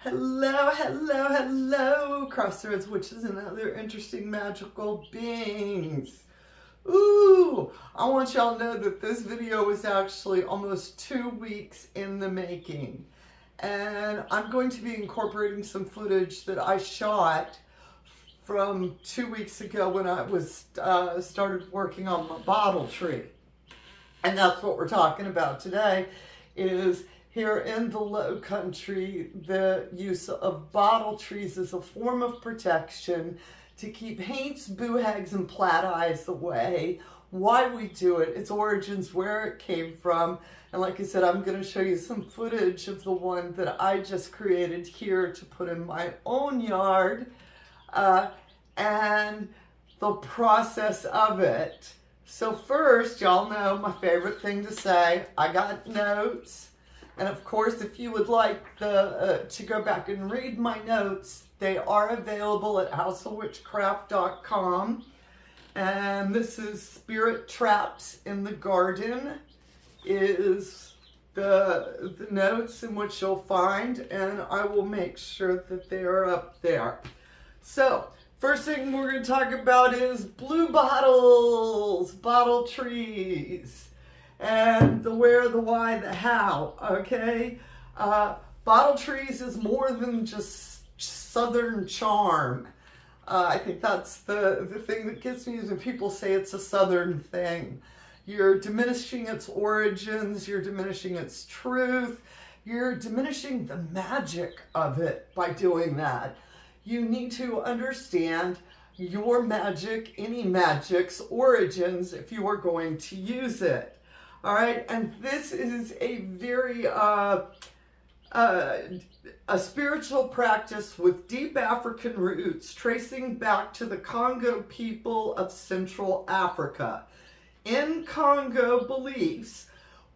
Hello, hello, hello, Crossroads witches and other interesting magical beings. Ooh, I want y'all to know that this video is actually almost 2 weeks in the making. And I'm going to be incorporating some footage that I shot from 2 weeks ago when I was started working on my bottle tree. And that's what we're talking about today, is here in the Low Country, the use of bottle trees as a form of protection to keep haints, boohags, and plat eyes away. Why we do it, its origins, where it came from, and like I said, I'm going to show you some footage of the one that I just created here to put in my own yard, and the process of it. So first, y'all know my favorite thing to say, I got notes. And of course, if you would like to go back and read my notes, they are available at houseofwitchcraft.com. And this is Spirit Traps in the Garden is the notes in which you'll find, and I will make sure that they are up there. So, first thing we're going to talk about is blue bottles, bottle trees. And the where, the why, the how, okay? Bottle trees is more than just Southern charm. I think that's the thing that gets me is when people say it's a Southern thing. You're diminishing its origins, you're diminishing its truth, you're diminishing the magic of it by doing that. You need to understand your magic, any magic's origins if you are going to use it. All right, and this is a very a spiritual practice with deep African roots, tracing back to the Congo people of Central Africa. In Congo beliefs,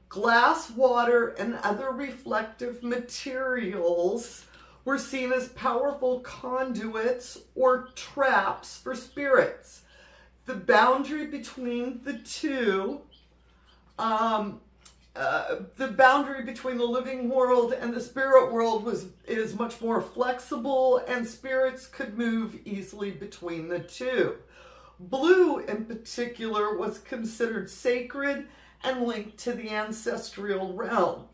glass, water, and other reflective materials were seen as powerful conduits or traps for spirits. The boundary between the two the boundary between the living world and the spirit world is much more flexible, and spirits could move easily between the two. Blue, in particular, was considered sacred and linked to the ancestral realm.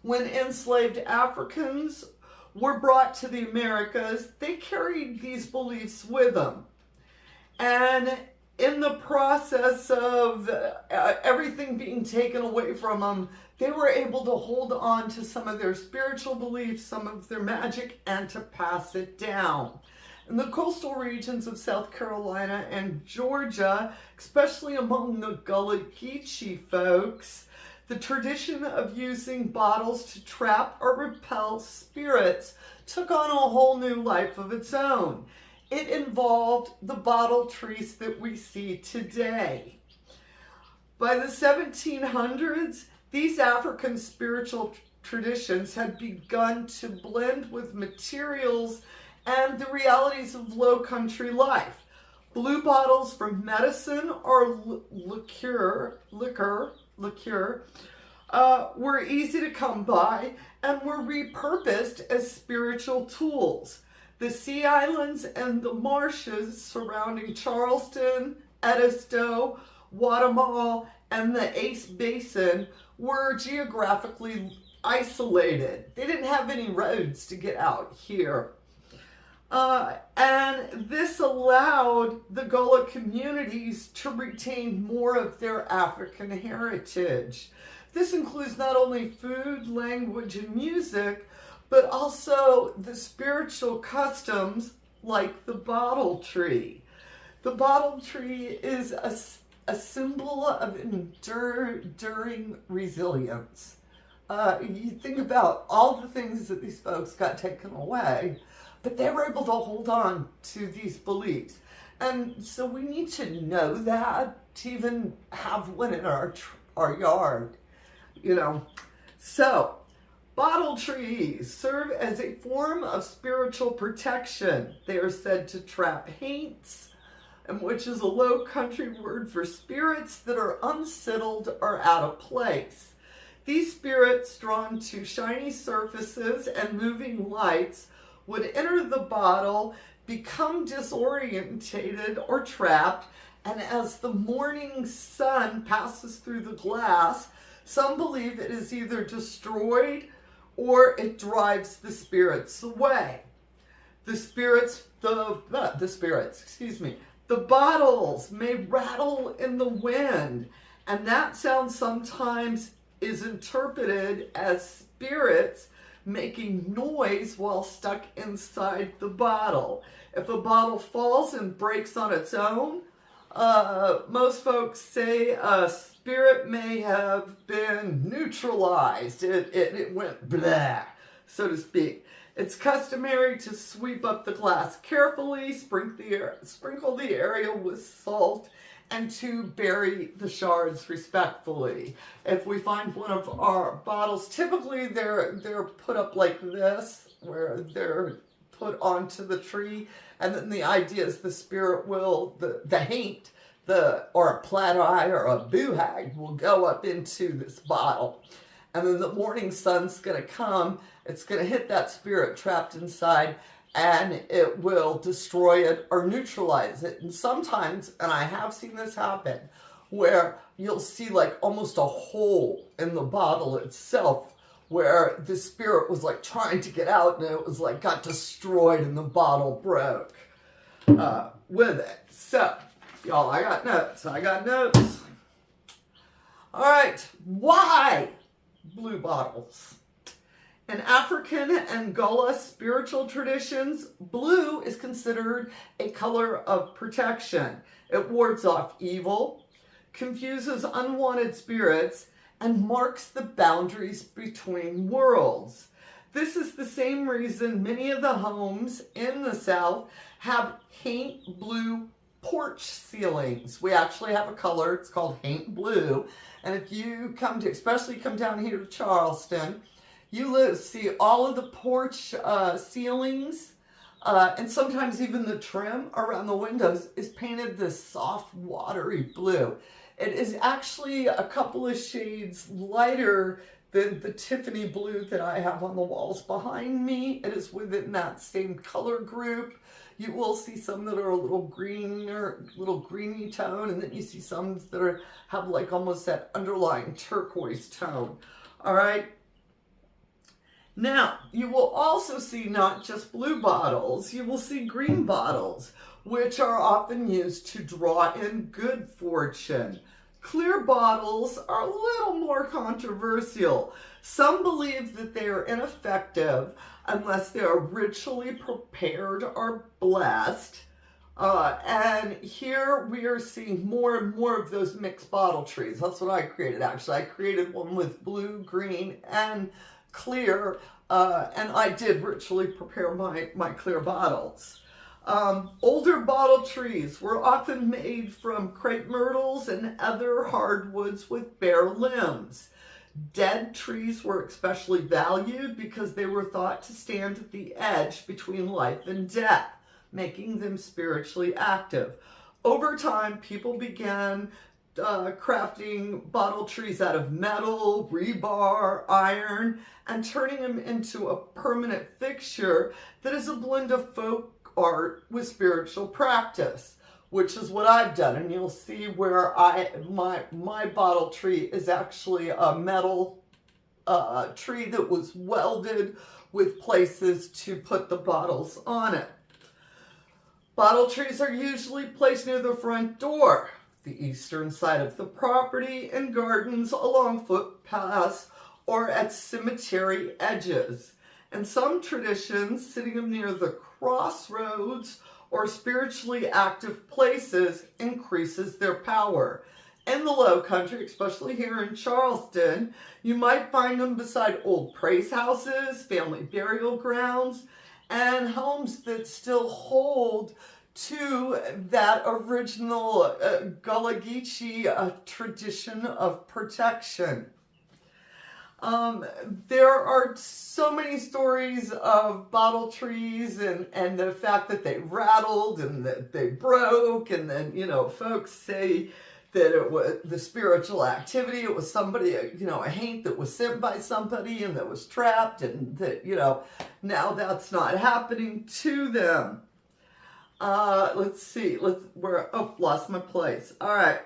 When enslaved Africans were brought to the Americas, they carried these beliefs with them. And in the process of everything being taken away from them, they were able to hold on to some of their spiritual beliefs, some of their magic, and to pass it down. In the coastal regions of South Carolina and Georgia, especially among the Gullah Geechee folks, the tradition of using bottles to trap or repel spirits took on a whole new life of its own. It involved the bottle trees that we see today. By the 1700s, these African spiritual traditions had begun to blend with materials and the realities of low country life. Blue bottles for medicine or liqueur were easy to come by and were repurposed as spiritual tools. The sea islands and the marshes surrounding Charleston, Edisto, Guatemala, and the Ace Basin were geographically isolated. They didn't have any roads to get out here. And this allowed the Gullah communities to retain more of their African heritage. This includes not only food, language, and music, but also the spiritual customs like the bottle tree. The bottle tree is a symbol of enduring resilience. You think about all the things that these folks got taken away, but they were able to hold on to these beliefs. And so we need to know that to even have one in our yard, you know. So, bottle trees serve as a form of spiritual protection. They are said to trap haints, which is a low country word for spirits that are unsettled or out of place. These spirits, drawn to shiny surfaces and moving lights, would enter the bottle, become disorientated or trapped, and as the morning sun passes through the glass, some believe it is either destroyed or it drives the spirits away. The bottles may rattle in the wind, and that sound sometimes is interpreted as spirits making noise while stuck inside the bottle. If a bottle falls and breaks on its own, most folks say a spirit may have been neutralized. It went blah, so to speak. It's customary to sweep up the glass carefully, sprinkle the area with salt, and to bury the shards respectfully. If we find one of our bottles, typically they're put up like this, where they're put onto the tree, and then the idea is the spirit will, the haint, or a plat eye or a boo hag will go up into this bottle. And then the morning sun's going to come, it's going to hit that spirit trapped inside, and it will destroy it or neutralize it. And sometimes, and I have seen this happen, where you'll see like almost a hole in the bottle itself, where the spirit was like trying to get out, and it was like got destroyed and the bottle broke with it. So, y'all, I got notes. All right, why blue bottles? In African and Gullah spiritual traditions, blue is considered a color of protection. It wards off evil, confuses unwanted spirits, and marks the boundaries between worlds. This is the same reason many of the homes in the South have haint blue porch ceilings. We actually have a color, it's called haint blue. And if you especially come down here to Charleston, you see all of the porch ceilings, and sometimes even the trim around the windows is painted this soft, watery blue. It is actually a couple of shades lighter than the Tiffany blue that I have on the walls behind me. It is within that same color group. You will see some that are a little greener, little greeny tone, and then you see some that have like almost that underlying turquoise tone. All right. Now, you will also see not just blue bottles, you will see green bottles, which are often used to draw in good fortune. Clear bottles are a little more controversial. Some believe that they are ineffective unless they are ritually prepared or blessed. And here we are seeing more and more of those mixed bottle trees. That's what I created, actually. I created one with blue, green, and clear, and I did ritually prepare my clear bottles. Older bottle trees were often made from crepe myrtles and other hardwoods with bare limbs. Dead trees were especially valued because they were thought to stand at the edge between life and death, making them spiritually active. Over time, people began crafting bottle trees out of metal, rebar, iron, and turning them into a permanent fixture that is a blend of folk art with spiritual practice, which is what I've done. And you'll see where my bottle tree is actually a metal tree that was welded with places to put the bottles on it. Bottle trees are usually placed near the front door, the eastern side of the property, in gardens, along footpaths, or at cemetery edges. In some traditions, sitting them near the crossroads or spiritually active places increases their power. In the Low Country, especially here in Charleston, you might find them beside old praise houses, family burial grounds, and homes that still hold to that original Gullah Geechee tradition of protection. There are so many stories of bottle trees and the fact that they rattled and that they broke, and then, folks say that it was the spiritual activity. It was somebody, you know, a haint that was sent by somebody and that was trapped, and that, you know, now that's not happening to them. Let's see. Lost my place. All right.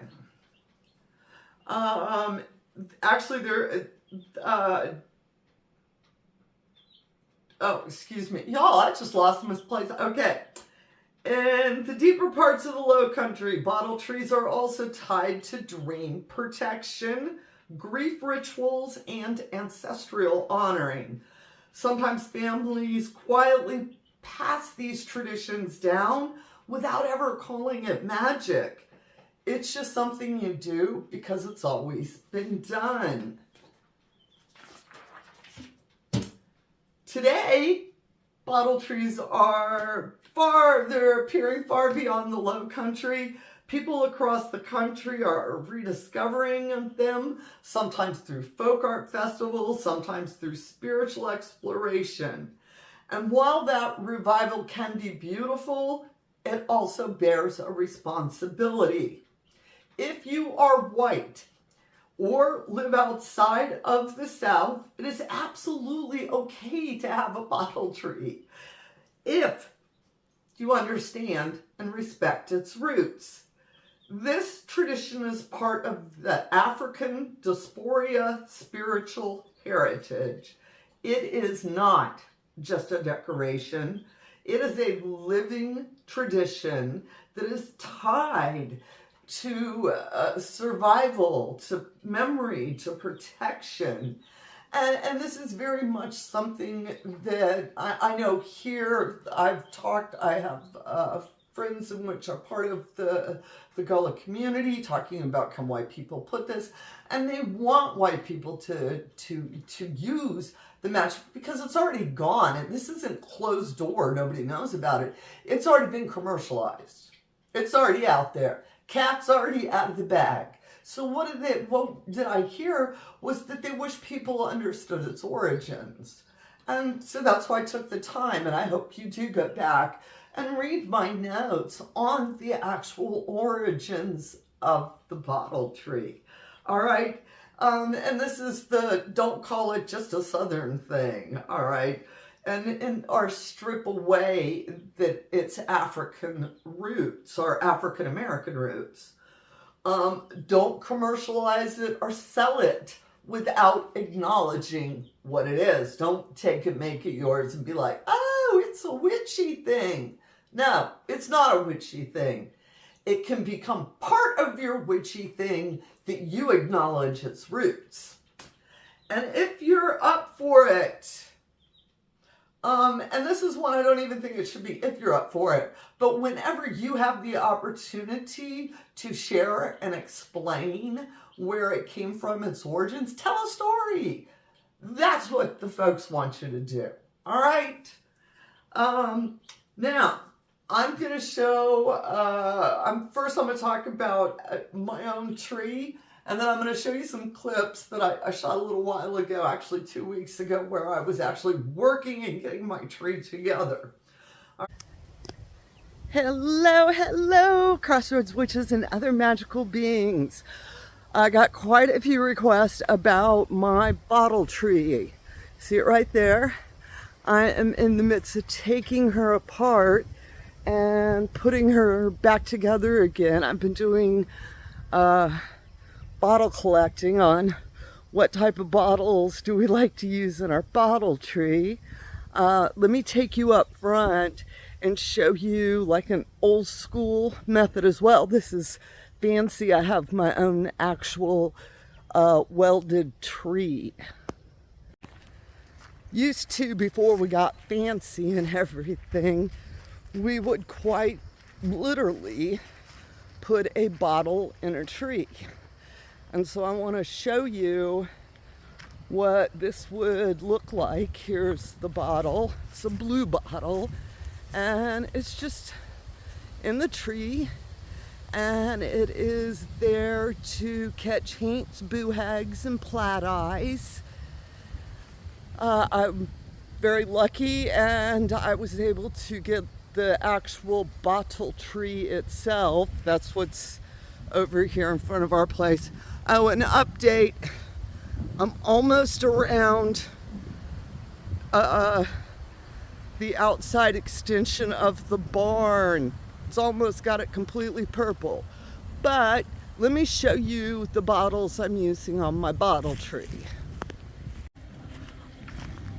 Actually, excuse me. Y'all, I just lost my place. Okay. In the deeper parts of the Low Country, bottle trees are also tied to dream protection, grief rituals, and ancestral honoring. Sometimes families quietly pass these traditions down without ever calling it magic. It's just something you do because it's always been done. Today, bottle trees they're appearing far beyond the Low Country. People across the country are rediscovering them, sometimes through folk art festivals, sometimes through spiritual exploration. And while that revival can be beautiful, it also bears a responsibility. If you are white or live outside of the South, it is absolutely okay to have a bottle tree if you understand and respect its roots. This tradition is part of the African diaspora spiritual heritage. It is not just a decoration. It is a living tradition that is tied to survival, to memory, to protection. And this is very much something that I know here. I have friends in which are part of the Gullah community talking about can white people put this, and they want white people to use the magic because it's already gone, and this isn't closed door, nobody knows about it. It's already been commercialized. It's already out there. Cat's already out of the bag. So what did I hear was that they wish people understood its origins. And so that's why I took the time, and I hope you do go back and read my notes on the actual origins of the bottle tree. All right? And this is don't call it just a Southern thing, all right? And or strip away that it's African roots or African American roots. Don't commercialize it or sell it without acknowledging what it is. Don't take it, make it yours, and be like, oh, it's a witchy thing. No, it's not a witchy thing. It can become part of your witchy thing that you acknowledge its roots. And if you're up for it, and this is one I don't even think it should be if you're up for it, but whenever you have the opportunity to share and explain where it came from, its origins, tell a story. That's what the folks want you to do. All right? Now, I'm going to show, first I'm going to talk about my own tree, and then I'm going to show you some clips that I shot a little while ago, actually 2 weeks ago, where I was actually working and getting my tree together. Hello, hello, Crossroads witches and other magical beings. I got quite a few requests about my bottle tree. See it right there? I am in the midst of taking her apart and putting her back together again. I've been doing bottle collecting on what type of bottles do we like to use in our bottle tree. Let me take you up front and show you like an old school method as well. This is fancy. I have my own actual welded tree. Used to, before we got fancy and everything, we would quite literally put a bottle in a tree. And so I want to show you what this would look like. Here's the bottle. It's a blue bottle, and it's just in the tree, and it is there to catch haints, boo-hags, and plaid eyes. I'm very lucky, and I was able to get the actual bottle tree itself. That's what's over here in front of our place. Oh, an update. I'm almost around the outside extension of the barn. It's almost got it completely purple. But let me show you the bottles I'm using on my bottle tree.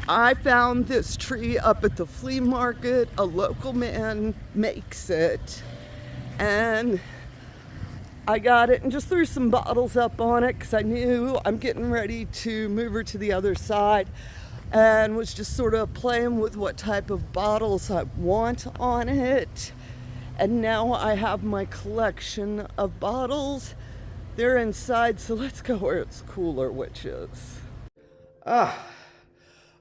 I found this tree up at the flea market. A local man makes it. And I got it and just threw some bottles up on it because I knew I'm getting ready to move her to the other side, and was just sort of playing with what type of bottles I want on it. And now I have my collection of bottles. They're inside, so let's go where it's cooler, witches. Oh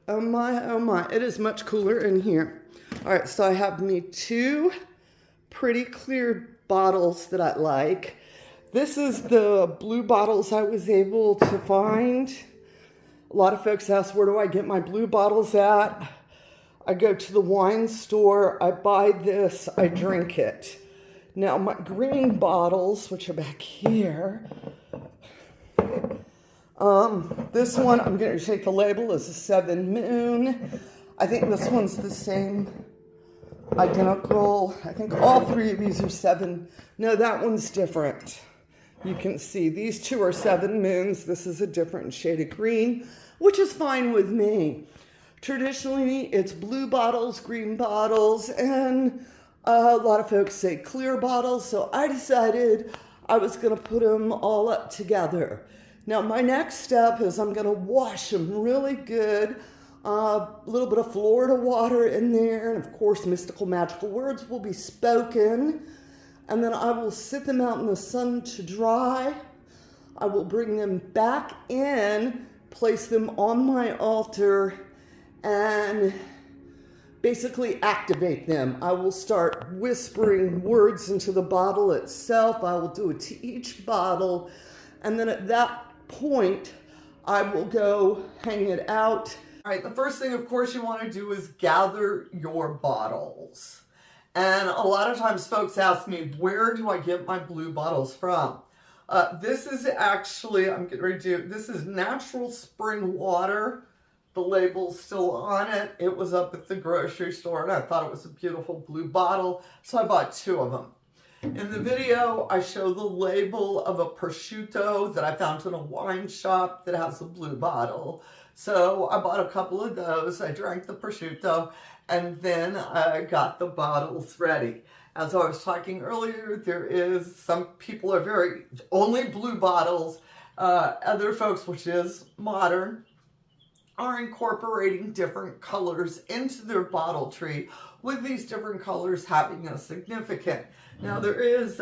my, it is much cooler in here. All right, so I have me two pretty clear bottles that I like. This is the blue bottles I was able to find. A lot of folks ask, where do I get my blue bottles at? I go to the wine store, I buy this, I drink it. Now my green bottles, which are back here, this one, I'm going to take the label as a 7 Moon. I think this one's the same, identical. I think all three of these are 7. No, that one's different. You can see these two are 7 Moons. This is a different shade of green, which is fine with me. Traditionally, it's blue bottles, green bottles, and a lot of folks say clear bottles. So I decided I was going to put them all up together. Now, my next step is I'm going to wash them really good. A little bit of Florida water in there. And of course, mystical, magical words will be spoken. And then I will sit them out in the sun to dry. I will bring them back in, place them on my altar, and basically activate them. I will start whispering words into the bottle itself. I will do it to each bottle. And then at that point, I will go hang it out. All right, the first thing, of course, you want to do is gather your bottles. And a lot of times folks ask me, where do I get my blue bottles from? This is actually, I'm getting ready to do, this is natural spring water. The label's still on it. It was up at the grocery store and I thought it was a beautiful blue bottle, so I bought 2 of them. In the video, I show the label of a prosciutto that I found in a wine shop that has a blue bottle. So I bought a couple of those. I drank the prosciutto, and then I got the bottles ready. As I was talking earlier, some people are very, only blue bottles. Other folks, which is modern, are incorporating different colors into their bottle tree, with these different colors having a significance. Now there is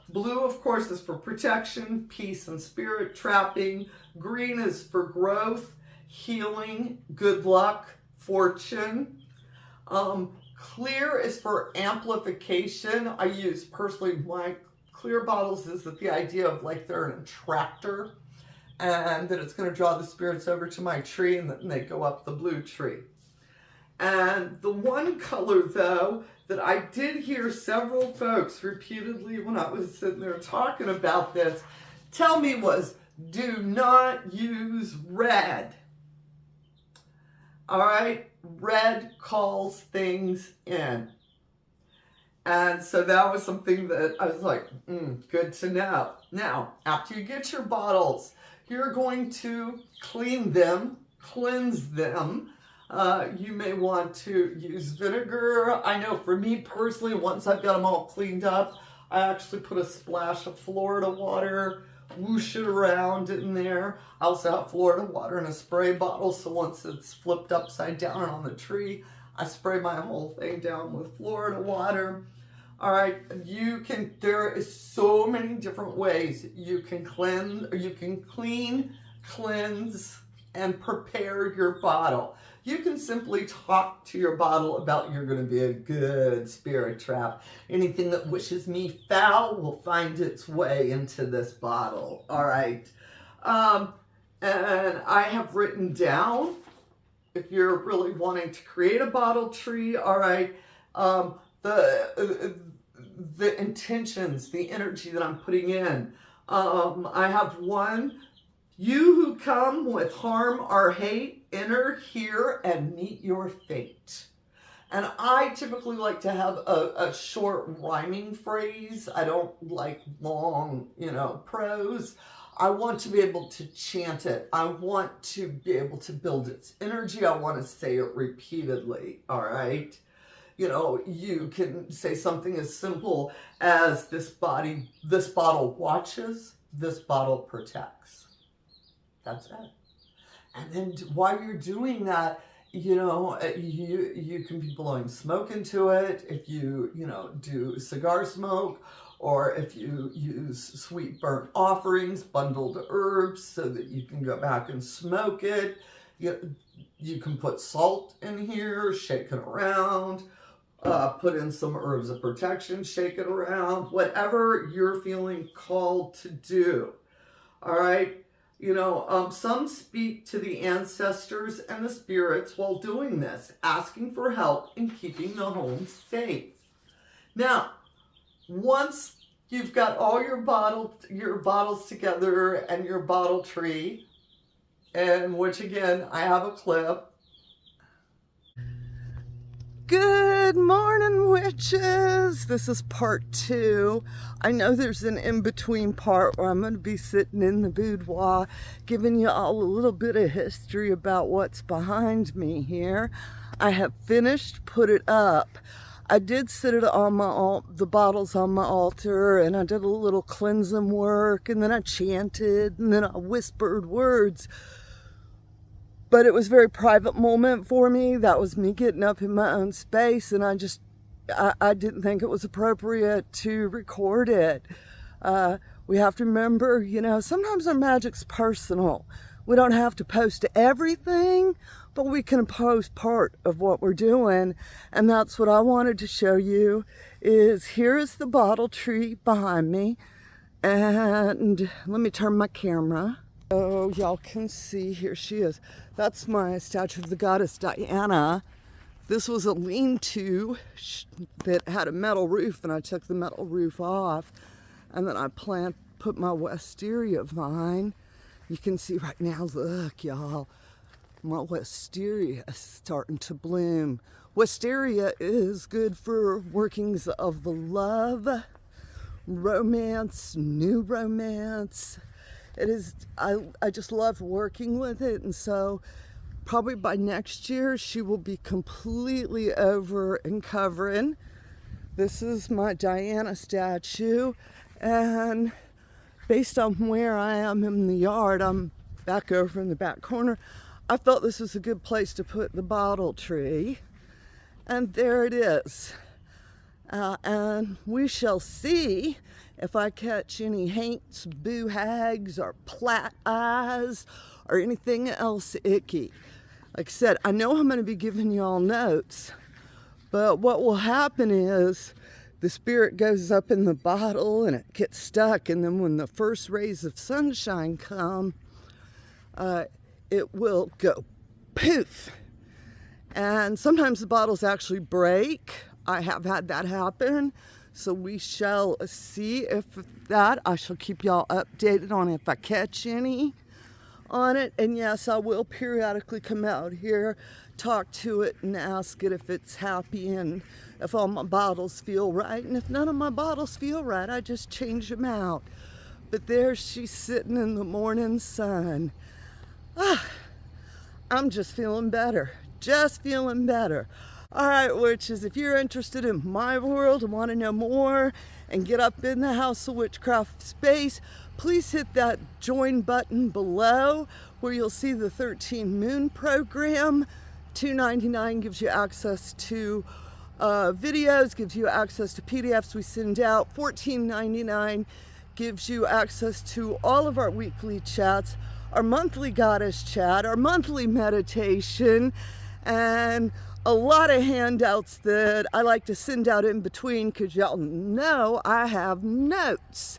blue, of course, is for protection, peace, and spirit trapping. Green is for growth, healing, good luck, fortune. Clear is for amplification. I use personally my clear bottles is that the idea of like they're an attractor and that it's going to draw the spirits over to my tree and then they go up the blue tree. And the one color though that I did hear several folks repeatedly when I was sitting there talking about this tell me was, do not use red. All right, red calls things in. And so that was something that I was like, good to know. Now, after you get your bottles, you're going to clean them, cleanse them. You may want to use vinegar. I know for me personally, once I've got them all cleaned up, I actually put a splash of Florida water, whoosh it around in there. I also have Florida water in a spray bottle, so once it's flipped upside down on the tree, I spray my whole thing down with Florida water. All right, there is so many different ways you can cleanse, or you can clean, cleanse, and prepare your bottle. You can simply talk to your bottle about you're going to be a good spirit trap. Anything that wishes me foul will find its way into this bottle. All right. And I have written down, if you're really wanting to create a bottle tree, all right, the intentions, the energy that I'm putting in. I have one. You who come with harm or hate, enter here and meet your fate. And I typically like to have a short rhyming phrase. I don't like long, prose. I want to be able to chant it. I want to be able to build its energy. I want to say it repeatedly, all right? You can say something as simple as this bottle watches, this bottle protects. That's it. And then while you're doing that, you can be blowing smoke into it. If you, do cigar smoke, or if you use sweet burnt offerings, bundled herbs, so that you can go back and smoke it. You can put salt in here, shake it around, put in some herbs of protection, shake it around, whatever you're feeling called to do. All right. Some speak to the ancestors and the spirits while doing this, asking for help in keeping the home safe. Now, once you've got all your bottles together and your bottle tree, and which again, I have a clip. Good morning, witches. This is part 2. I know there's an in-between part where I'm going to be sitting in the boudoir giving you all a little bit of history about what's behind me here. I have finished, put it up. I did sit it on the bottles on my altar, and I did a little cleansing work, and then I chanted, and then I whispered words. But it was a very private moment for me. That was me getting up in my own space, and I didn't think it was appropriate to record it. We have to remember, sometimes our magic's personal. We don't have to post everything, but we can post part of what we're doing. And that's what I wanted to show you, is here is the bottle tree behind me. And let me turn my camera. Oh, y'all can see, here she is. That's my statue of the goddess Diana. This was a lean-to that had a metal roof, and I took the metal roof off. And then I put my wisteria vine. You can see right now, look, y'all, my wisteria is starting to bloom. Wisteria is good for workings of the love, romance, new romance. It is, I just love working with it, and so probably by next year she will be completely over and covering. This is my Diana statue, and based on where I am in the yard, I'm back over in the back corner, I felt this was a good place to put the bottle tree, and there it is. And we shall see if I catch any haints, boo hags, or plat eyes, or anything else icky. Like I said, I know I'm going to be giving y'all notes, but what will happen is the spirit goes up in the bottle and it gets stuck, and then when the first rays of sunshine come, it will go poof. And sometimes the bottles actually break. I have had that happen. So we shall see if that, I shall keep y'all updated on if I catch any on it. And yes, I will periodically come out here, talk to it, and ask it if it's happy and if all my bottles feel right. And if none of my bottles feel right, I just change them out. But there she's sitting in the morning sun. I'm just feeling better. Just feeling better. All right, witches, if you're interested in my world and want to know more and get up in the House of Witchcraft space, please hit that join button below where you'll see the 13 Moon program. $2.99 gives you access to videos, gives you access to PDFs we send out. $14.99 gives you access to all of our weekly chats, our monthly goddess chat, our monthly meditation, and a lot of handouts that I like to send out in between, because y'all know I have notes.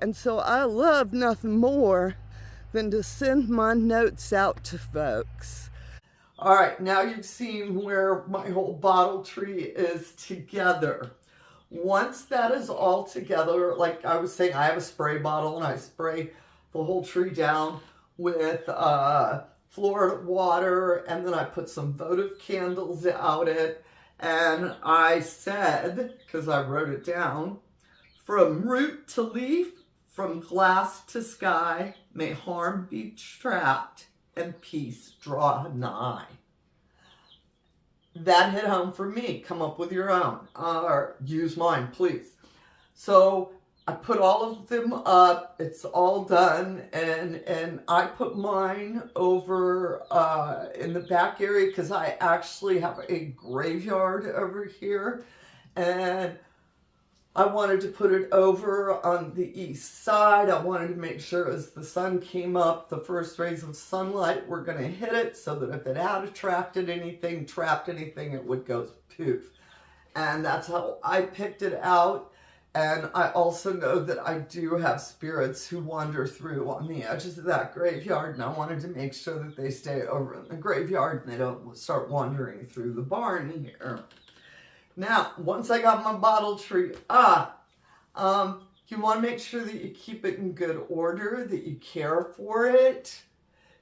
And so I love nothing more than to send my notes out to folks. All right, now you've seen where my whole bottle tree is together. Once that is all together, like I was saying, I have a spray bottle and I spray the whole tree down with Florida water, and then I put some votive candles out it, and I said, because I wrote it down, from root to leaf, from glass to sky, may harm be trapped and peace draw nigh. That hit home for me. Come up with your own, or use mine, please. So I put all of them up. It's all done, and I put mine over in the back area because I actually have a graveyard over here, and I wanted to put it over on the east side. I wanted to make sure as the sun came up, the first rays of sunlight were going to hit it so that if it had attracted anything, trapped anything, it would go poof. And that's how I picked it out. And I also know that I do have spirits who wander through on the edges of that graveyard, and I wanted to make sure that they stay over in the graveyard and they don't start wandering through the barn here. Now, once I got my bottle tree up, you want to make sure that you keep it in good order, that you care for it.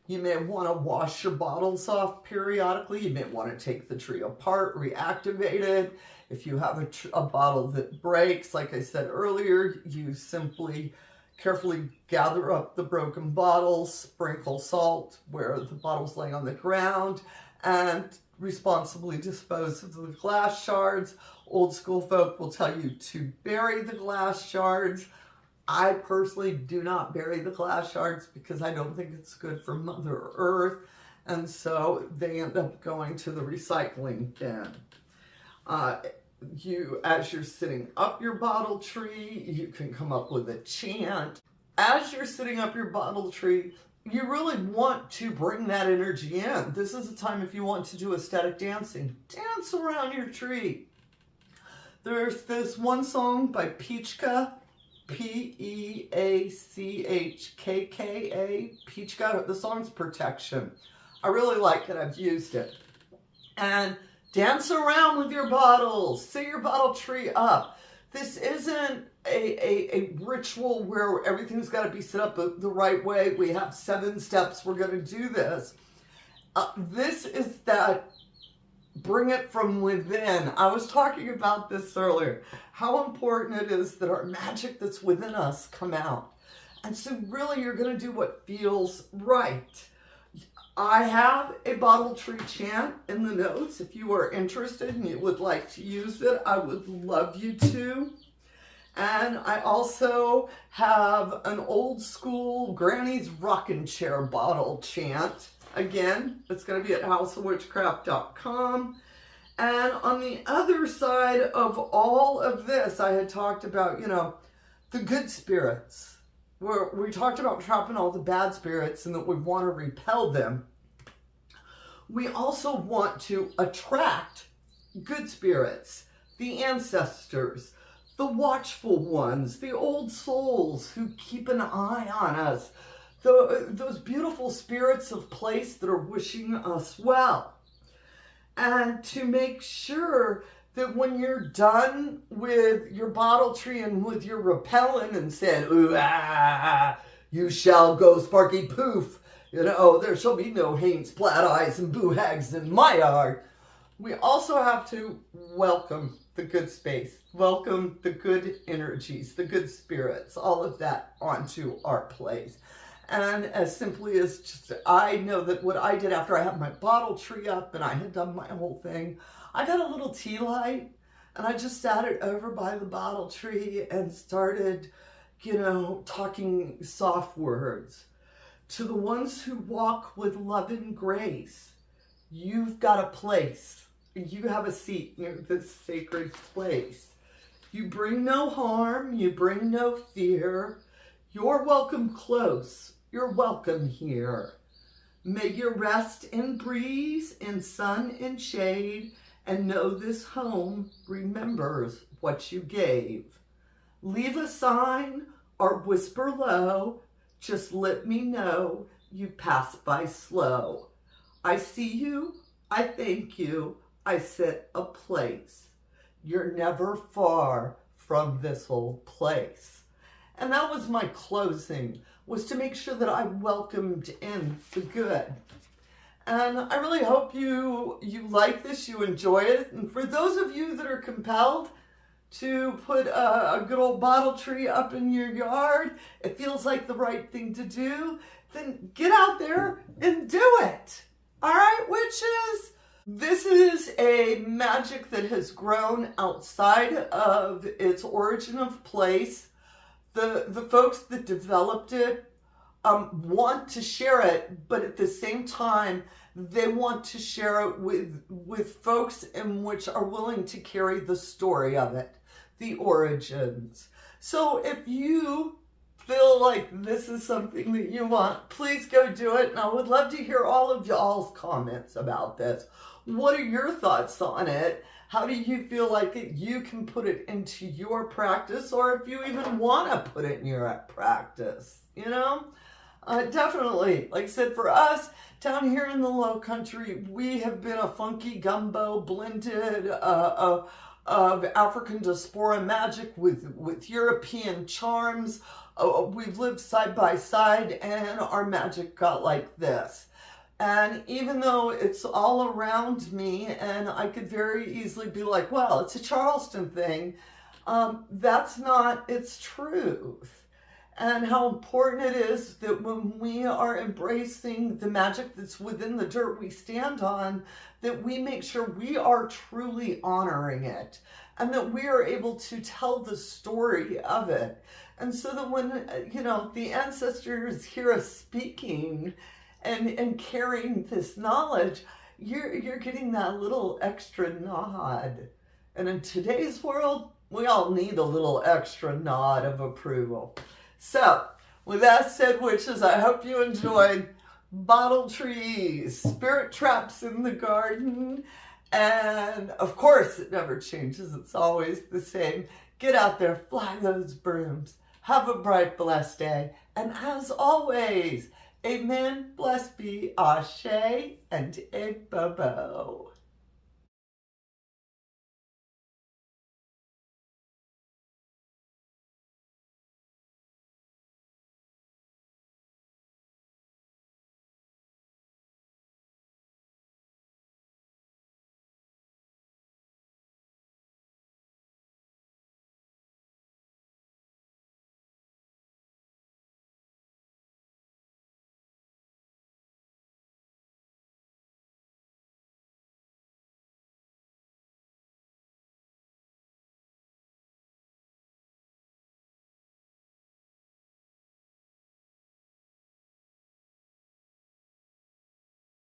You may want to wash your bottles off periodically. You may want to take the tree apart, reactivate it. If you have a bottle that breaks, like I said earlier, you simply carefully gather up the broken bottles, sprinkle salt where the bottle's laying on the ground, and responsibly dispose of the glass shards. Old school folk will tell you to bury the glass shards. I personally do not bury the glass shards because I don't think it's good for Mother Earth, and so they end up going to the recycling bin. As you're sitting up your bottle tree, you can come up with a chant. As you're sitting up your bottle tree, you really want to bring that energy in. This is a time if you want to do ecstatic dancing. Dance around your tree. There's this one song by Peachka, Peachkka, Peachka. The song's Protection. I really like it. I've used it. And dance around with your bottles. Set your bottle tree up. This isn't a ritual where everything's got to be set up the right way. We have 7 steps. We're going to do this. This is that bring it from within. I was talking about this earlier. How important it is that our magic that's within us come out. And so really you're going to do what feels right. I have a bottle tree chant in the notes. If you are interested and you would like to use it, I would love you to. And I also have an old school Granny's Rockin' Chair bottle chant. Again, it's going to be at houseofwitchcraft.com. And on the other side of all of this, I had talked about, the good spirits. We talked about trapping all the bad spirits and that we want to repel them. We also want to attract good spirits, the ancestors, the watchful ones, the old souls who keep an eye on us, those beautiful spirits of place that are wishing us well. And to make sure that when you're done with your bottle tree and with your repellent and said, ooh, you shall go sparky poof, there shall be no haints, plaid eyes, and boo hags in my yard. We also have to welcome the good space, welcome the good energies, the good spirits, all of that onto our place. And as simply as just, I know that what I did after I had my bottle tree up and I had done my whole thing, I got a little tea light and I just sat it over by the bottle tree and started, talking soft words. To the ones who walk with love and grace, you've got a place. You have a seat near this sacred place. You bring no harm. You bring no fear. You're welcome close. You're welcome here. May you rest in breeze, in sun and shade, and know this home remembers what you gave. Leave a sign or whisper low. Just let me know you pass by slow. I see you. I thank you. I set a place. you're never far from this old place. And that was my closing, was to make sure that I welcomed in the good. And I really hope you like this, you enjoy it. And for those of you that are compelled to put a good old bottle tree up in your yard, it feels like the right thing to do, then get out there and do it. All right, witches? This is a magic that has grown outside of its origin of place. The folks that developed it want to share it, but at the same time, they want to share it with folks in which are willing to carry the story of it, the origins. So if you feel like this is something that you want, please go do it. And I would love to hear all of y'all's comments about this. What are your thoughts on it? How do you feel like you can put it into your practice, or if you even want to put it in your practice, you know? Definitely. Like I said, for us, down here in the Low Country, we have been a funky gumbo blended of African diaspora magic with European charms. We've lived side by side, and our magic got like this. And even though it's all around me, and I could very easily be like, well, it's a Charleston thing, that's not its truth. And how important it is that when we are embracing the magic that's within the dirt we stand on, that we make sure we are truly honoring it, and that we are able to tell the story of it. And so that when, you know, the ancestors hear us speaking and carrying this knowledge, you're getting that little extra nod. And in today's world, we all need a little extra nod of approval. So, with that said, witches, I hope you enjoyed bottle trees, spirit traps in the garden, and of course, it never changes. It's always the same. Get out there, fly those brooms. Have a bright, blessed day. And as always, amen, blessed be, ashe, and a bobo.